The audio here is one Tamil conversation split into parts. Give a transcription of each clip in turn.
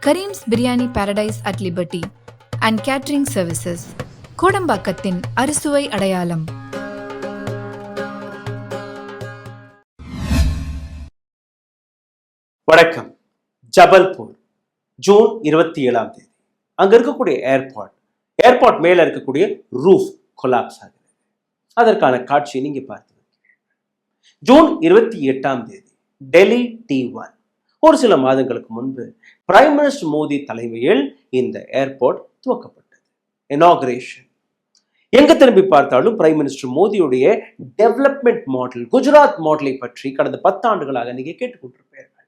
Karim's biryani paradise at liberty and catering services, கோடம்பாக்கத்தின் அறுசுவை அடையாளம். வணக்கம். ஜபல்பூர் ஜூன் 27 அங்க இருக்கக்கூடிய ஏர்போர்ட் மேல இருக்கக்கூடிய ரூஃப் கொலாப்ஸ் ஆகுது. அதற்கான காட்சியை நீங்க பார்த்து ஜூன் 28 டெல்லி T1 ஒரு சில மாதங்களுக்கு முன்பு பிரைம் மினிஸ்டர் மோடி தலைமையில் இந்த ஏர்போர்ட் துவக்கப்பட்டது. இனாகுரேஷன். எங்க திரும்பி பார்த்தாலும் பிரைம் மினிஸ்டர் மோடியுடைய டெவலப்மெண்ட் மாடல், குஜராத் மாடலை பற்றி கடந்த 10 ஆண்டுகளாக நீங்க கேட்டுக்கொண்டிருப்பீர்கள்.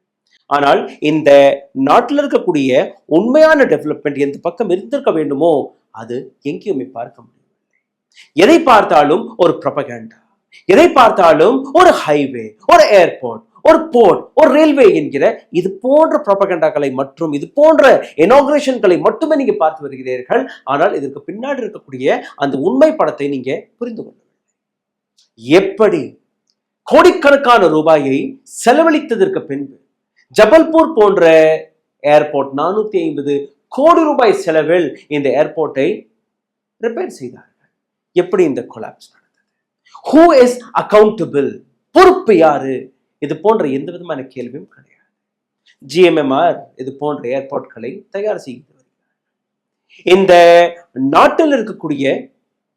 ஆனால் இந்த நாட்டில் இருக்கக்கூடிய உண்மையான டெவலப்மெண்ட் எந்த பக்கம் இருந்திருக்க வேண்டுமோ அது எங்கேயுமே பார்க்க முடியவில்லை. எதை பார்த்தாலும் ஒரு ப்ரொபகண்டா, எதை பார்த்தாலும் ஒரு ஹைவே, ஒரு ஏர்போர்ட், ஒரு போர்ட், ஒரு ரயில்வே என்கிற இது போன்ற ப்ரொபகண்டாக்களை மற்றும் இது போன்ற இனாகுரேஷன்களை மட்டுமே நீங்க பார்த்து வருகிறீர்கள். ஆனால் இதற்கு பின்னாடி இருக்கக்கூடிய அந்த உண்மை படத்தை நீங்க புரிந்து கொள்ளவில்லை. எப்படி கோடிக்கணக்கான ரூபாயை செலவழித்ததற்கு பின்பு ஜபல்பூர் போன்ற ஏர்போர்ட் 450 கோடி ரூபாய் செலவில் இந்த ஏர்போர்ட்டை ரிப்பேர் செய்தார்கள். எப்படி இந்த கொலாப்ஸ் நடந்தது? Who is accountable? பொறுப்பு யாரு? இது போன்ற எந்த விதமான கேள்வியும் கிடையாது. GMMR இது போன்ற ஏர்போர்ட்களை தயார் செய்து வருகிறார்கள். இந்த நாட்டில் இருக்கக்கூடிய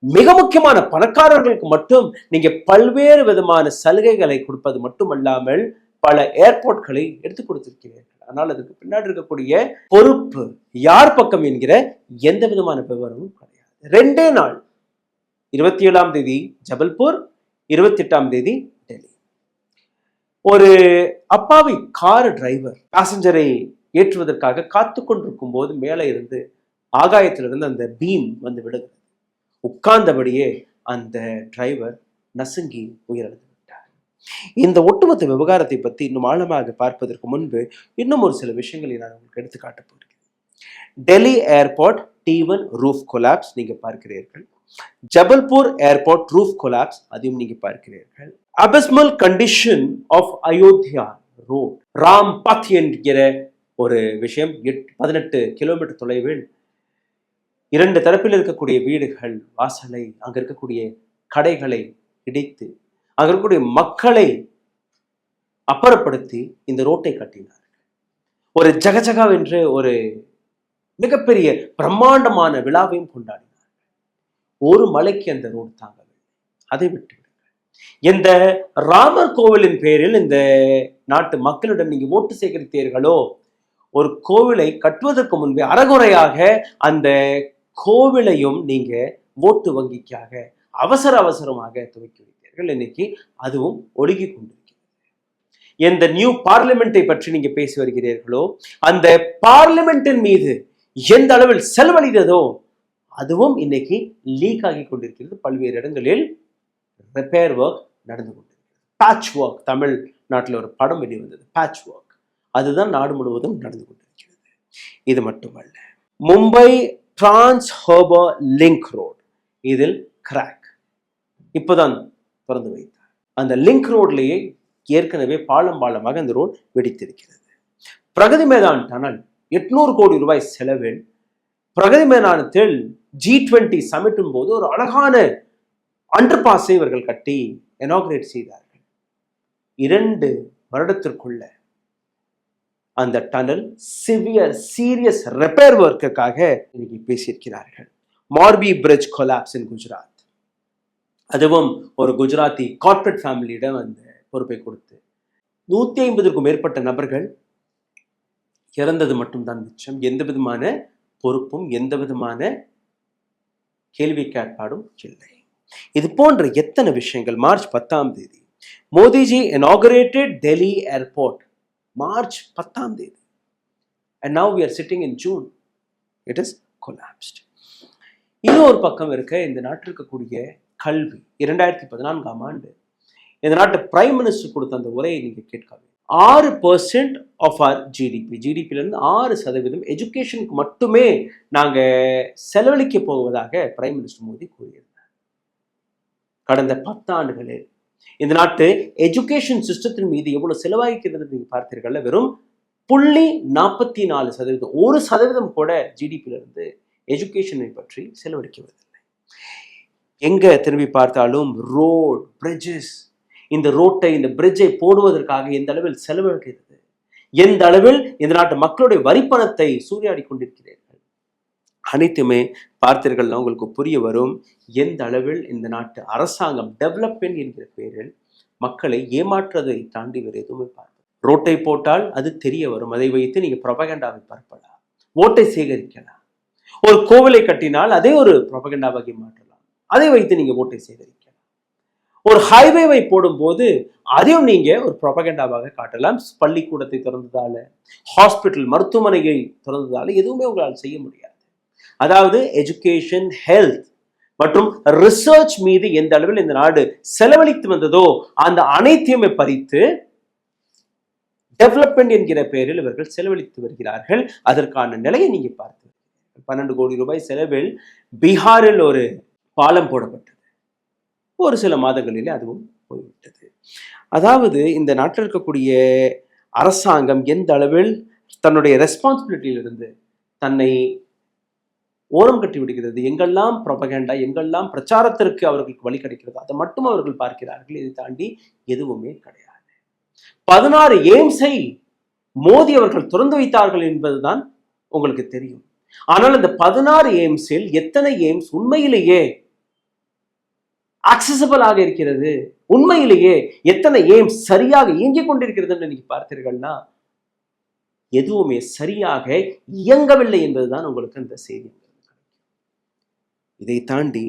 மிக முக்கியமான பணக்காரர்களுக்கு மட்டும் நீங்க பல்வேறு விதமான சலுகைகளை கொடுப்பது மட்டுமல்லாமல் பல ஏர்போர்ட்களை எடுத்துக் கொடுத்திருக்கிறீர்கள். ஆனால் அதுக்கு பின்னாடி இருக்கக்கூடிய பொறுப்பு யார் பக்கம் என்கிற எந்த விதமான விவரமும் கிடையாது. 2 நாள் 27 ஜபல்பூர், 28 டெல்லி. ஒரு அப்பாவி கார் டிரைவர் பேசஞ்சரை ஏற்றுவதற்காக காத்து கொண்டிருக்கும் போது மேலே இருந்து ஆகாயத்திலிருந்து அந்த பீம் வந்து விடுகிறது. உட்கார்ந்தபடியே அந்த டிரைவர் நசுங்கி உயிரிழந்து விட்டார். இந்த ஒட்டுமொத்த விவகாரத்தை பற்றி இன்னும் ஆழமாக பார்ப்பதற்கு முன்பு இன்னும் ஒரு சில விஷயங்களை நான் உங்களுக்கு எடுத்து காட்ட போகிறேன். Delhi airport T1 roof collapse நீங்க பார்க்கிறீர்கள். ஜபல்பூர் ஏர்போர்ட் ரூஃப் கொலாப்ஸ் அதையும் நீங்க பார்க்கிறீர்கள். Abysmal condition of Ayodhya road, Ram Path என்கிற ஒரு விஷயம் 18 கிலோமீட்டர் தொலைவில் 2 தரப்பில் இருக்கக்கூடிய வீடுகள், வாசலை, அங்க இருக்கக்கூடிய கடைகளை இடித்து அங்க இருக்கக்கூடிய மக்களை அப்புறப்படுத்தி இந்த ரோட்டை கட்டினார்கள். ஒரு ஜகஜகா என்று ஒரு மிகப்பெரிய பிரம்மாண்டமான விழாவையும் கொண்டாடினார்கள். ஒரு மலைக்கு அந்த ரோடு தாங்கவில்லை. அதை விட்டு இந்த ராமர் கோவிலின் பேரில் இந்த நாட்டு மக்களிடம் நீங்க ஓட்டு சேகரித்தீர்களோ, ஒரு கோவிலை கட்டுவதற்கு முன்பே அறகுறையாக அந்த கோவிலையும் நீங்க ஓட்டு வங்கிக்காக அவசரமாக துவக்கி வைத்தீர்கள். இன்னைக்கு அதுவும் ஒடுங்கி கொண்டிருக்கிறது. எந்த நியூ பார்லிமெண்டை பற்றி நீங்க பேசி வருகிறீர்களோ அந்த பார்லிமெண்டின் மீது எந்த அளவில் செலவழித்ததோ அதுவும் இன்னைக்கு லீக் ஆகி கொண்டிருக்கிறது. பல்வேறு இடங்களில் ரிப்பேர் ஒர்க் நடந்து கொண்டிருக்கிறது. பேட்ச் ஒர்க், தமிழ் நாட்டில் ஒரு படம் வெளிவந்தது, பேட்ச் ஒர்க். அதுதான் நாடு முழுவதும் நடந்து கொண்டிருக்கிறது. இது மட்டுமல்ல, Mumbai trans harbour link road, இதில் கிராக் இப்போதான் திறந்து வைத்தார். அந்த லிங்க் ரோட்லேயே ஏற்கனவே பாலமாக அந்த ரோடு வெடித்திருக்கிறது. பிரகதி மேதான் டனல் 800 கோடி ரூபாய் செலவில் பிரகதி மேதானத்தில் G20 சமிட்டின் போது ஒரு அழகான அண்டர் பாஸை இவர்கள் கட்டி இனாகுரேட் செய்தார்கள். 2 வருடத்திற்குள்ள அந்த டனல் சீரியஸ் ரிப்பேர் ஒர்க்குக்காக இன்னைக்கு பேசியிருக்கிறார்கள். மார்பி பிரிட்ஜ் கொலாப்ஸ் இன் குஜராத், அதுவும் ஒரு குஜராத்தி கார்ப்பரேட் ஃபேமிலியிடம் அந்த பொறுப்பை கொடுத்து 150க்கும் மேற்பட்ட நபர்கள் இறந்தது மட்டும்தான் மிச்சம். எந்த விதமான பொறுப்பும் எந்த விதமான கேள்வி கேட்பாடும் இல்லை. இது போன்ற எத்தனை விஷயங்கள். March 10 Modiji inaugurated Delhi airport March 10 and now we are sitting in June. It is collapsed. இது ஒரு பக்கம் இருக்க, இந்த நாட்டில் இருக்கக்கூடிய கல்வி 2014ஆம் ஆண்டு இந்த நாட்டு பிரைம் மினிஸ்டர் கொடுத்த அந்த உரையை நீங்க கேட்காது. 6% ஆஃப் ஆர் ஜிடிபியிலிருந்து 6% எஜுகேஷனுக்கு மட்டுமே நாங்க செலவழிக்க போவதாக பிரைம் மினிஸ்டர் மோடி கூறியிருந்தார். கடந்த 10 ஆண்டுகளில் இந்த நாட்டு எஜுகேஷன் சிஸ்டத்தின் மீது எவ்வளவு செலவாகிக்கிறது நீங்க பார்த்தீர்கள். வெறும் 0.44%, 1% கூட ஜிடிபியிலிருந்து எஜுகேஷனை பற்றி செலவழிக்கவில்லை. எங்க திரும்பி பார்த்தாலும் ரோட், பிரிட்ஜஸ், இந்த ரோட்டை, இந்த பிரிட்ஜை போடுவதற்காக எந்த அளவில் செலவழிக்கிறது, எந்த அளவில் இந்த நாட்டு மக்களுடைய வரிப்பணத்தை சூறையாடி கொண்டிருக்கிறீர்கள், அனைத்துமே பார்த்தீர்கள்னா உங்களுக்கு புரிய வரும் எந்த அளவில் இந்த நாட்டு அரசாங்கம் டெவலப்மெண்ட் என்கிற பேரில் மக்களை ஏமாற்றுவதை தாண்டி வேறு எதுவுமே பார்க்க. ரோட்டை போட்டால் அது தெரிய வரும், அதை வைத்து நீங்க ப்ரொபகண்டாவை பரப்பலாம், ஓட்டை சேகரிக்கலாம். ஒரு கோவிலை கட்டினால் அதே ஒரு ப்ரொபகண்டாவாகி மாற்றலாம், அதை வைத்து நீங்க ஓட்டை சேகரிக்கலாம். ஒரு ஹைவேவை போடும்போது அதையும் நீங்க ஒரு ப்ரொபகண்டாவாக காட்டலாம். பள்ளிக்கூடத்தை திறந்ததால, ஹாஸ்பிட்டல், மருத்துவமனையை திறந்ததால எதுவுமே உங்களால் செய்ய முடியாது. அதாவது எஜுகேஷன், ஹெல்த் மற்றும் ரிசர்ச் மீது எந்த அளவில் இந்த நாடு செலவழித்து வந்ததோ அந்த அனைத்தையுமே பறித்து டெவலப்மெண்ட் என்கிற பெயரில் இவர்கள் செலவழித்து வருகிறார்கள். அதற்கான நிலையை நீங்க பார்த்து 12 கோடி ரூபாய் செலவில் பீகாரில் ஒரு பாலம் போடப்பட்டது. ஒரு சில மாதங்களிலே அதுவும் போய்விட்டது. அதாவது இந்த நாட்டில் இருக்கக்கூடிய அரசாங்கம் எந்த அளவில் தன்னுடைய ரெஸ்பான்சிபிலிட்டியிலிருந்து தன்னை ஓரம் கட்டி விடுகிறது. எங்கெல்லாம் ப்ரொபகண்டா, எங்கெல்லாம் பிரச்சாரத்திற்கு அவர்களுக்கு வழி கிடைக்கிறது அதை மட்டும் அவர்கள் பார்க்கிறார்கள். இதை தாண்டி எதுவுமே கிடையாது. 16 எய்ம்ஸை மோடி அவர்கள் திறந்து வைத்தார்கள் என்பதுதான் உங்களுக்கு தெரியும். ஆனால் அந்த 16 எய்ம்ஸில் எத்தனை எய்ம்ஸ் உண்மையிலேயே ஆக்சசபிள் ஆக இருக்கிறது, உண்மையிலேயே எத்தனை எய்ம்ஸ் சரியாக இயங்கிக் கொண்டிருக்கிறது என்று நீங்க பார்த்தீர்கள்னா எதுவுமே சரியாக இயங்கவில்லை என்பதுதான் உங்களுக்கு அந்த செய்தி. இதை தாண்டி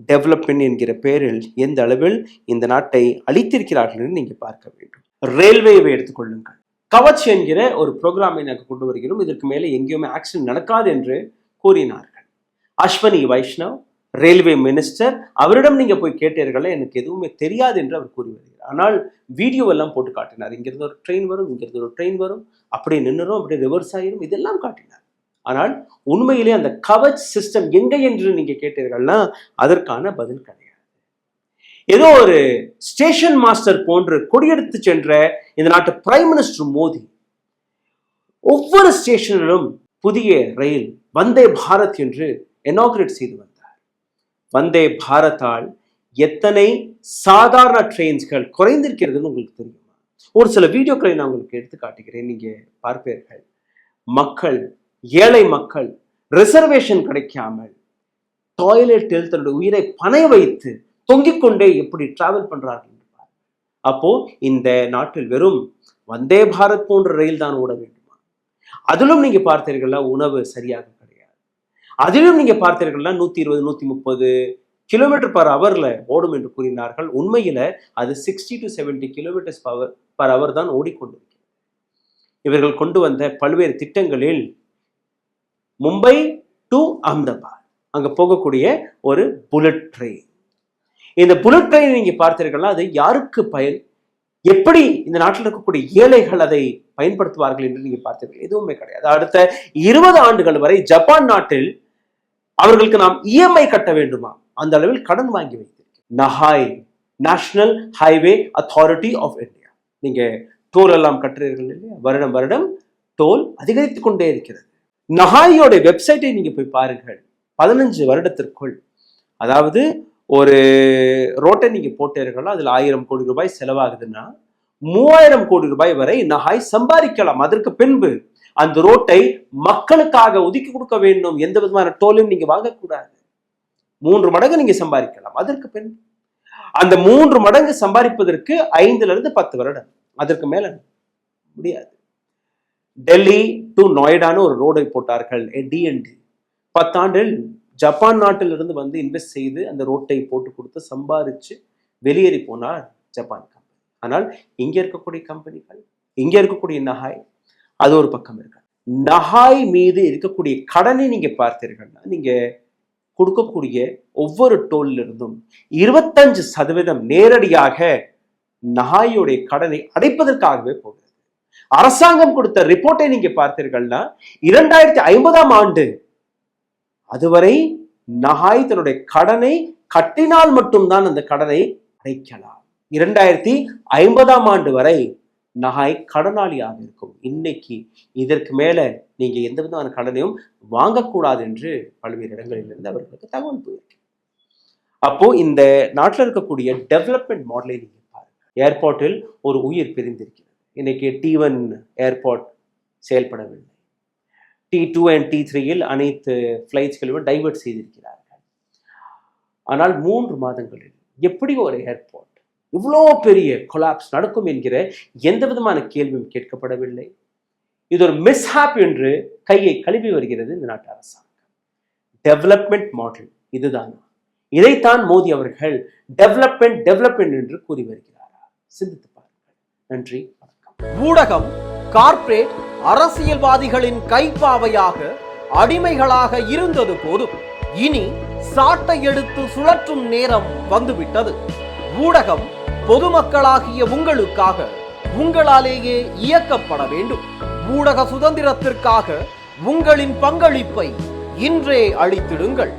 டெவலப்மெண்ட் என்கிற பெயரில் எந்த அளவில் இந்த நாட்டை அழித்திருக்கிறார்கள் என்று நீங்க பார்க்க வேண்டும். ரயில்வேவை எடுத்துக்கொள்ளுங்கள். கவச் என்கிற ஒரு ப்ரோக்ராமை நாங்கள் கொண்டு வருகிறோம், இதற்கு மேலே எங்கேயுமே ஆக்சிடென்ட் நடக்காது என்று கூறினார்கள். அஸ்வினி வைஷ்ணவ் ரயில்வே மினிஸ்டர், அவரிடம் நீங்க போய் கேட்டீர்கள், எனக்கு எதுவுமே தெரியாது என்று அவர் கூறி வருகிறார். ஆனால் வீடியோ எல்லாம் போட்டு காட்டினார். இங்கிருந்து ஒரு ட்ரெயின் வரும், இங்கிருந்து ஒரு ட்ரெயின் வரும், அப்படியே நின்றுரும், அப்படியே ரிவர்ஸ் ஆயிரும், இதெல்லாம் காட்டினார். ஆனால் உண்மையிலே அந்த கவச் சிஸ்டம் எங்க என்று நீங்க கேட்டீர்கள்னா அதற்கான பதில் கிடையாது. ஏதோ ஒரு ஸ்டேஷன் மாஸ்டர் போன்று கொடியெடுத்து சென்ற இந்த நாட்டு பிரைம் மினிஸ்டர் மோடி ஒவ்வொரு ஸ்டேஷனிலும் புதிய ரயில் வந்தே பாரத் என்று இனாகிரேட் செய்து வந்தார். வந்தே பாரத்தால் எத்தனை சாதாரண ட்ரெயின்ஸ்கள் குறைந்திருக்கிறதுன்னு உங்களுக்கு தெரியுமா? ஒரு சில வீடியோக்களை நான் உங்களுக்கு எடுத்து காட்டுகிறேன், நீங்க பார்ப்பீர்கள். மக்கள், ஏழை மக்கள் ரிசர்வேஷன் கிடைக்காமல் டாய்லெட்டில் தன்னுடைய உயிரை பணைய வைத்து தொங்கிக் கொண்டே எப்படி டிராவல் பண்றார்கள். அப்போ இந்த நாட்டில் வெறும் வந்தே பாரத் போன்ற ரயில் தான் ஓட வேண்டுமா? அதிலும் நீங்க பார்த்தீர்களா உணவு சரியாக கிடையாது. அதிலும் நீங்க பார்த்தீர்களா 120, 130 கிலோமீட்டர் பர் ஹவர்ல ஓடும் என்று கூறினார்கள். உண்மையில அது 60 to 70 கிலோமீட்டர்ஸ் பர் ஹவர் தான் ஓடிக்கொண்டிருக்கிறது. இவர்கள் கொண்டு வந்த பல்வேறு திட்டங்களில் மும்பை டு அகமதாபாத் அங்க போகக்கூடிய ஒரு புல்லட் ட்ரெயின். இந்த புல்லட் ட்ரெயின் நீங்க பார்த்தீர்கள்னா அது யாருக்கு பயன், எப்படி இந்த நாட்டில் இருக்கக்கூடிய ஏழைகள் அதை பயன்படுத்துவார்கள் என்று நீங்க பார்த்தீர்கள்? எதுவுமே கிடையாது. அடுத்த 20 ஆண்டுகள் வரை ஜப்பான் நாட்டில் அவர்களுக்கு நாம் இஎம்ஐ கட்ட வேண்டுமா, அந்த அளவில் கடன் வாங்கி வைத்திருக்கிறோம். NHAI, national highway authority of India, நீங்க டோல் எல்லாம் கட்டுறீர்கள் இல்லையா? வருடம் வருடம் டோல் அதிகரித்துக் கொண்டே இருக்கிறது. நஹாயோட வெப்சைட்டை நீங்க போய் பாருங்கள். 15 வருடத்திற்குள், அதாவது ஒரு ரோட்டை நீங்க போட்டீர்களா அதில் 1000 கோடி ரூபாய் செலவாகுதுன்னா 3000 கோடி ரூபாய் வரை நஹாய் சம்பாதிக்கலாம். அதற்கு பின்பு அந்த ரோட்டை மக்களுக்காக ஒதுக்கி கொடுக்க வேண்டும். எந்த விதமான டோலையும் நீங்க வாங்கக்கூடாது. 3 மடங்கு நீங்க சம்பாதிக்கலாம். அதற்கு பின்பு அந்த 3 மடங்கு சம்பாதிப்பதற்கு 5 to 10 வருடம், அதற்கு மேல முடியாது. டெல்லி டு நொய்டான்னு ஒரு ரோடை போட்டார்கள், டிஎன்டி. 10 ஆண்டில் ஜப்பான் நாட்டிலிருந்து வந்து இன்வெஸ்ட் செய்து அந்த ரோட்டை போட்டு கொடுத்து சம்பாதிச்சு வெளியேறி போனார் ஜப்பான் கம்பெனி. ஆனால் இங்க இருக்கக்கூடிய கம்பெனிகள், இங்க இருக்கக்கூடிய நஹாய், அது ஒரு பக்கம் இருக்கு. நஹாய் மீது இருக்கக்கூடிய கடனை நீங்க பார்த்தீர்கள்னா நீங்க கொடுக்கக்கூடிய ஒவ்வொரு டோல்ல இருந்தும் 25% நேரடியாக நஹாயோடைய கடனை அடைப்பதற்காகவே போகிறது. அரசாங்கம் கொடுத்த ரிப்போர்ட்டை நீங்க பார்த்தீர்கள்னா 2050ஆம் ஆண்டு அதுவரை நஹாய் தன்னுடைய கடனை கட்டினால் மட்டும்தான் அந்த கடனை அடைக்கலாம். 2050ஆம் ஆண்டு வரை நாய் கடனாளியாக இருக்கும். இன்னைக்கு இதற்கு மேல நீங்க எந்த விதமான கடனையும் வாங்கக்கூடாது என்று பல்வேறு இடங்களிலிருந்து அவர்களுக்கு தகவல் போயிருக்கு. அப்போ இந்த நாட்டில் இருக்கக்கூடிய டெவலப்மெண்ட் மாடலை நீங்க பாருங்க. ஏர்போர்ட்டில் ஒரு உயிர் பிரிந்திருக்கிறது. இன்னைக்கு T1 ஏர்போர்ட் செயல்படவில்லை. T2 and T3 அனைத்து ஃபிளைட்ஸ்களையும் டைவர்ட் செய்திருக்கிறார்கள். ஆனால் 3 மாதங்களில் எப்படி ஒரு ஏர்போர்ட் இவ்வளோ பெரிய கொலாப்ஸ் நடக்கும் என்கிற எந்த விதமான கேள்வியும் கேட்கப்படவில்லை. இது ஒரு மிஸ்ஹாப் என்று கையை கழுவி வருகிறது இந்த நாட்டு அரசாங்கம். டெவலப்மெண்ட் மாடல் இதுதான். இதைத்தான் மோடி அவர்கள் டெவலப்மெண்ட் என்று கூறி வருகிறாரா? சிந்தித்து பாருங்கள். நன்றி, வணக்கம். ஊடகம் கார்ப்பரேட் அரசியல்வாதிகளின் கைப்பாவையாக அடிமைகளாக இருந்தது போதும். இனி சாட்டை எடுத்து சுழற்றும் நேரம் வந்துவிட்டது. ஊடகம் பொதுமக்களாகிய உங்களுக்காக உங்களாலேயே இயக்கப்பட வேண்டும். ஊடக சுதந்திரத்திற்காக உங்களின் பங்களிப்பை இன்றே அளித்திடுங்கள்.